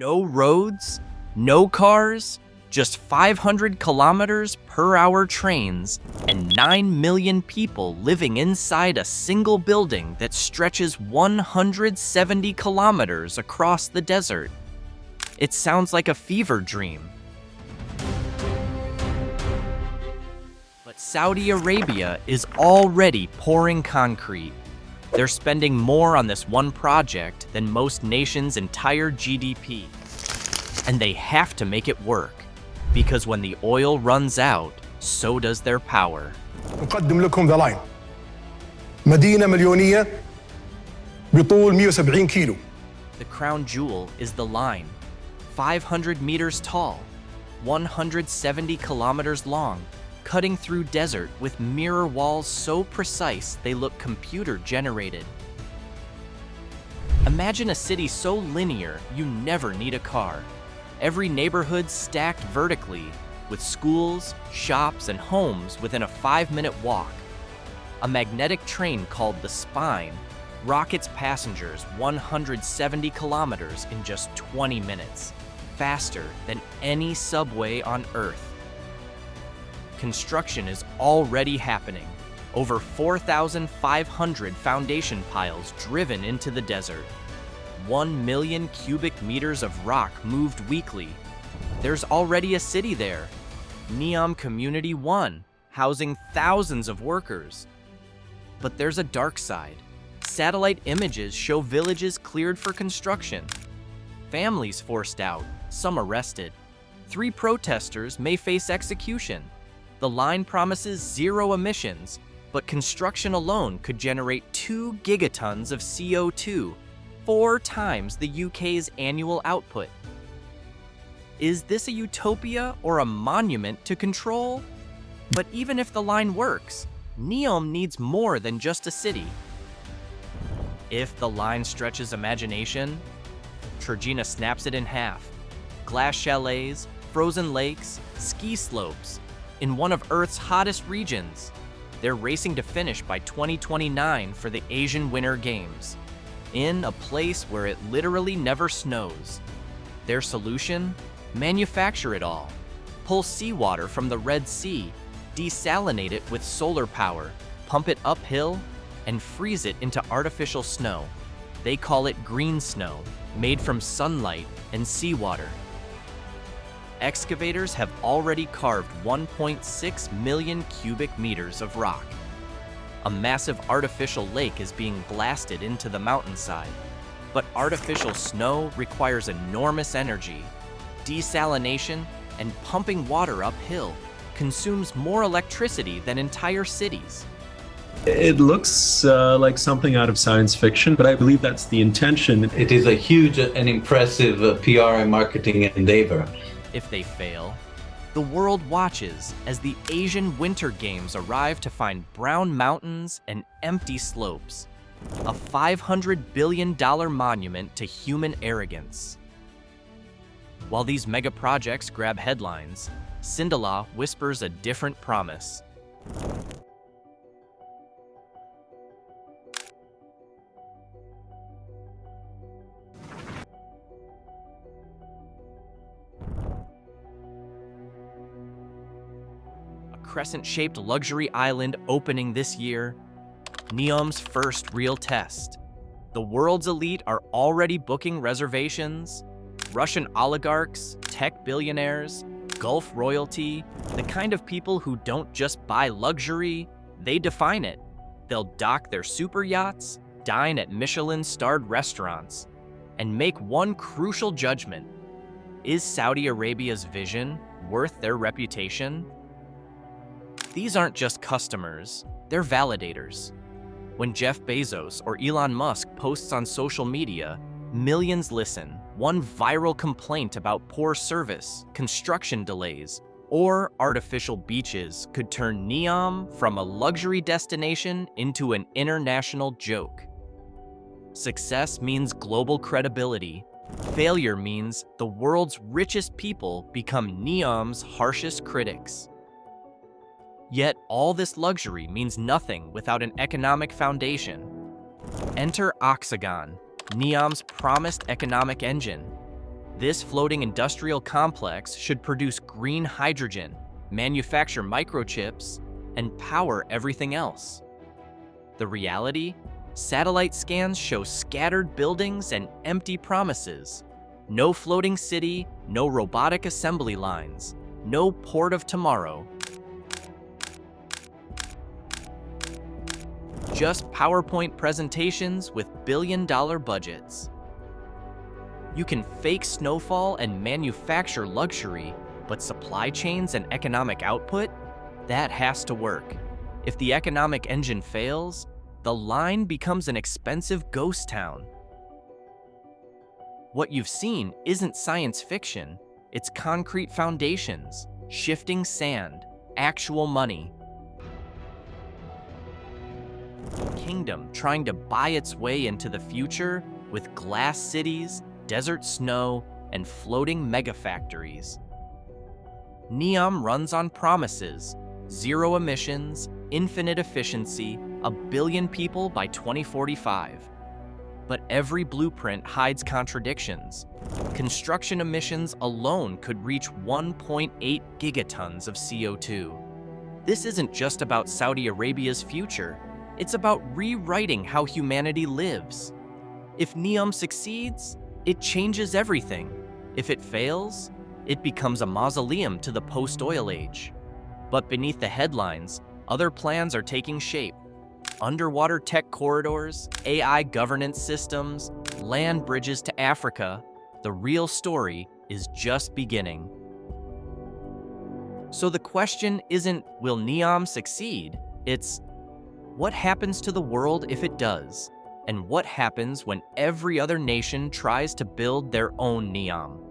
No roads, no cars, just 500 kilometers per hour trains and 9 million people living inside a single building that stretches 170 kilometers across the desert. It sounds like a fever dream. But Saudi Arabia is already pouring concrete. They're spending more on this one project than most nations' entire GDP. And they have to make it work, because when the oil runs out, so does their power. نقدم لكم The Line. مدينة مليونية بطول 170 كيلو. The crown jewel is the line, 500 meters tall, 170 kilometers long, cutting through desert with mirror walls so precise they look computer-generated. Imagine a city so linear you never need a car. Every neighborhood stacked vertically, with schools, shops, and homes within a 5-minute walk. A magnetic train called the Spine rockets passengers 170 kilometers in just 20 minutes, faster than any subway on Earth. Construction is already happening. Over 4,500 foundation piles driven into the desert. 1 million cubic meters of rock moved weekly. There's already a city there, NEOM Community 1, housing thousands of workers. But there's a dark side. Satellite images show villages cleared for construction. Families forced out, some arrested. 3 protesters may face execution. The line promises 0 emissions, but construction alone could generate 2 gigatons of CO2, 4 times the UK's annual output. Is this a utopia or a monument to control? But even if the line works, NEOM needs more than just a city. If the line stretches imagination, Trojena snaps it in half. Glass chalets, frozen lakes, ski slopes, in one of Earth's hottest regions. They're racing to finish by 2029 for the Asian Winter Games, in a place where it literally never snows. Their solution? Manufacture it all. Pull seawater from the Red Sea, desalinate it with solar power, pump it uphill, and freeze it into artificial snow. They call it green snow, made from sunlight and seawater. Excavators have already carved 1.6 million cubic meters of rock. A massive artificial lake is being blasted into the mountainside. But artificial snow requires enormous energy. Desalination and pumping water uphill consumes more electricity than entire cities. It looks like something out of science fiction, but I believe that's the intention. It is a huge and impressive PR and marketing endeavor. If they fail, the world watches as the Asian Winter Games arrive to find brown mountains and empty slopes. A $500 billion monument to human arrogance. While these mega projects grab headlines, Sindalah whispers a different promise. Crescent-shaped luxury island opening this year, NEOM's first real test. The world's elite are already booking reservations. Russian oligarchs, tech billionaires, Gulf royalty, the kind of people who don't just buy luxury, they define it. They'll dock their super yachts, dine at Michelin-starred restaurants, and make one crucial judgment. Is Saudi Arabia's vision worth their reputation? These aren't just customers, they're validators. When Jeff Bezos or Elon Musk posts on social media, millions listen. One viral complaint about poor service, construction delays, or artificial beaches could turn NEOM from a luxury destination into an international joke. Success means global credibility. Failure means the world's richest people become NEOM's harshest critics. Yet all this luxury means nothing without an economic foundation. Enter Oxagon, NEOM's promised economic engine. This floating industrial complex should produce green hydrogen, manufacture microchips, and power everything else. The reality? Satellite scans show scattered buildings and empty promises. No floating city, no robotic assembly lines, no port of tomorrow. Just PowerPoint presentations with billion-dollar budgets. You can fake snowfall and manufacture luxury, but supply chains and economic output? That has to work. If the economic engine fails, the line becomes an expensive ghost town. What you've seen isn't science fiction, it's concrete foundations, shifting sand, actual money. Kingdom trying to buy its way into the future with glass cities, desert snow, and floating megafactories. NEOM runs on promises: zero emissions, infinite efficiency, 1 billion people by 2045. But every blueprint hides contradictions. Construction emissions alone could reach 1.8 gigatons of CO2. This isn't just about Saudi Arabia's future, it's about rewriting how humanity lives. If NEOM succeeds, it changes everything. If it fails, it becomes a mausoleum to the post-oil age. But beneath the headlines, other plans are taking shape. Underwater tech corridors, AI governance systems, land bridges to Africa. The real story is just beginning. So the question isn't, will NEOM succeed? It's, what happens to the world if it does? And what happens when every other nation tries to build their own NEOM?